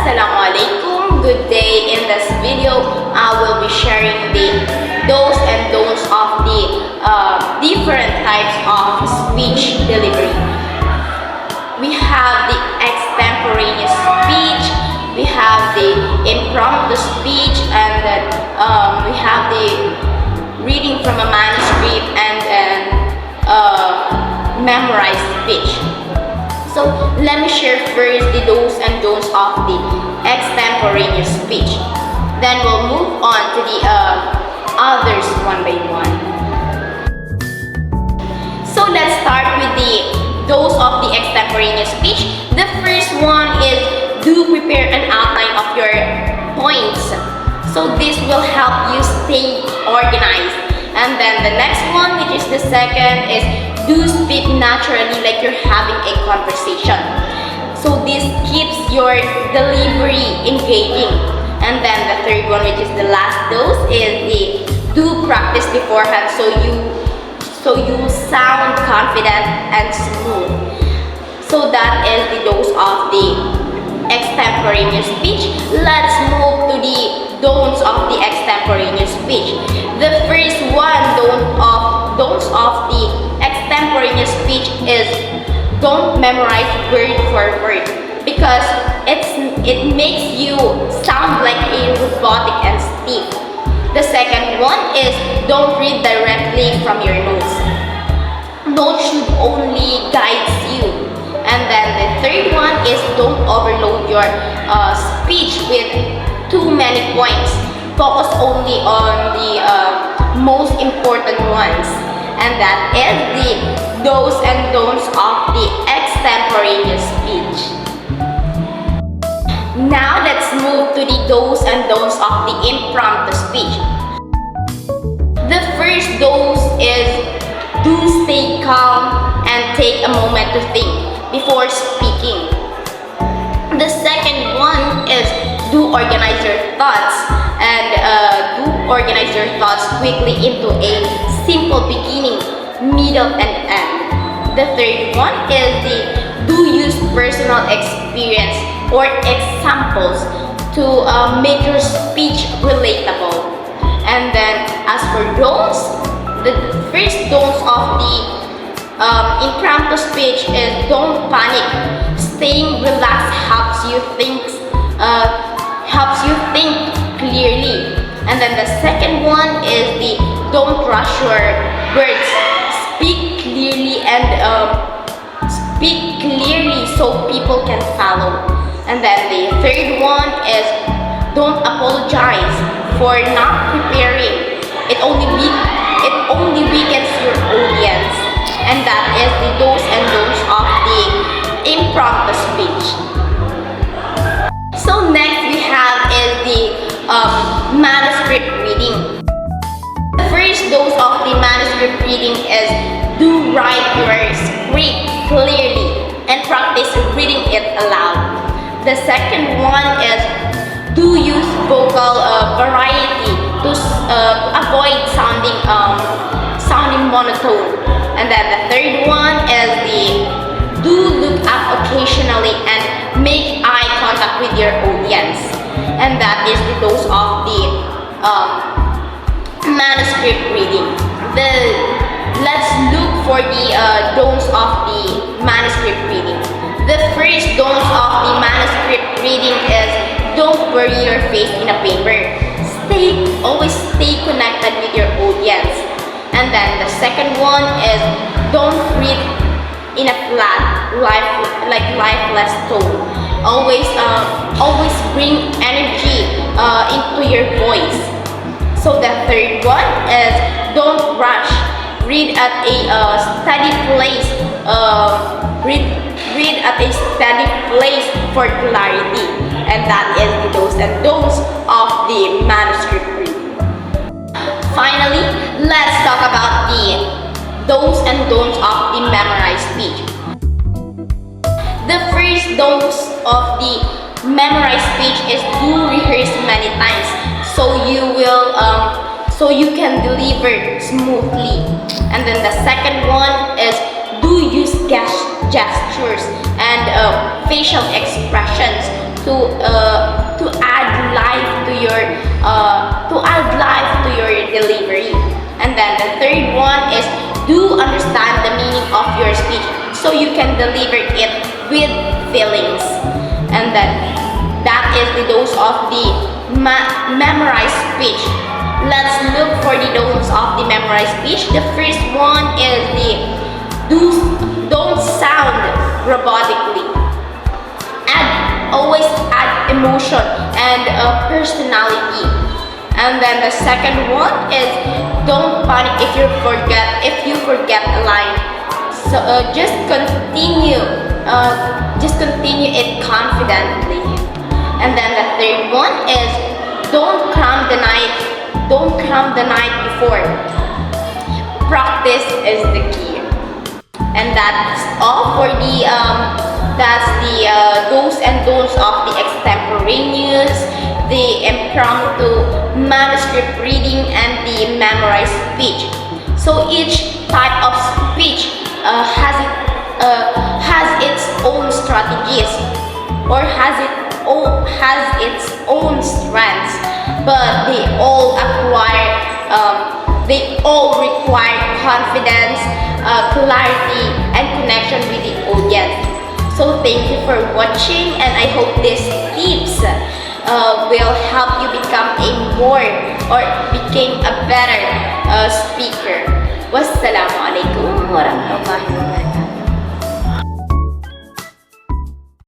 Assalamualaikum. Good day. In this video, I will be sharing the do's and don'ts of the different types of speech delivery. We have the extemporaneous speech, we have the impromptu speech, and then we have the reading from a manuscript and then memorized speech. So let me share first the do's and don'ts of the extemporaneous speech. Then we'll move on to the others one by one. So let's start with the do's of the extemporaneous speech. The first one is do prepare an outline of your points. So this will help you stay organized. And then the next one, which is the second, is do speak naturally like you're having a conversation. So this keeps your delivery engaging. And then the third one, which is the last dose, is the do practice beforehand so you sound confident and smooth. So that is the dose of the extemporaneous speech. Let's move to the don'ts of the extemporaneous speech. The first one, don'ts of the extemporaneous speech is don't memorize word for word because it makes you sound like a robotic and stiff. The second one is don't read directly from your notes. Notes should only guide you. And then the third one is don't overload your speech with too many points. Focus only on the most important ones. And that is the do's and don'ts of the extemporaneous speech. Now let's move to the do's and don'ts of the impromptu speech. The first do's is do stay calm and take a moment to think before speaking. The second one is do organize your thoughts quickly into a simple beginning, middle, and end. The third one is the do use personal experience or examples to make your speech relatable. And then as for don'ts, the first don'ts of the impromptu speech is don't panic. Staying relaxed helps you think clearly. And then the second one is the don't rush your words. Speak clearly so people can follow. And then the third one is don't apologize for not preparing. It only weakens your audience. And that is the do's and don'ts of the impromptu speech. So next we have is the manuscript reading. The first dose of the manuscript reading is do write your script clearly and practice reading it aloud. The second one is do use vocal variety to avoid sounding monotone. And then the third one is the do look up occasionally and make eye contact with your audience. And that is the dose of the manuscript reading. Let's look for the don'ts of the manuscript reading. The first don'ts of the manuscript reading is don't bury your face in a paper. Always stay connected with your audience. And then the second one is don't read in a flat, lifeless tone. Always bring energy into your voice. So the third one is don't rush. Read at a steady place. Read at a steady place for clarity. And that is the do's and don'ts of the manuscript reading. Finally, let's talk about the do's and don'ts of the memorized speech. The first don'ts of the memorized speech is do rehearse many times so you can deliver smoothly. And then the second one is do use gestures and facial expressions to add life to your delivery. And then the third one is do understand the meaning of your speech so you can deliver it with feelings. And then that is the dose of the memorized speech. Let's look for the dose of the memorized speech. The first one is the don't sound robotically. Always add emotion and personality. And then the second one is don't panic if you forget a line. So just continue it confidently. And then the third one is don't cram the night before. Practice is the key. And that's all for the do's and don'ts of the extemporaneous, the impromptu, manuscript reading, and the memorized speech. So each type of speech has its own strategies or has its own strengths, but they all require confidence, clarity, and connection with the audience. So thank you for watching, and I hope these tips will help you become became a better speaker. Wassalamualaikum warahmatullahi wabarakatuh.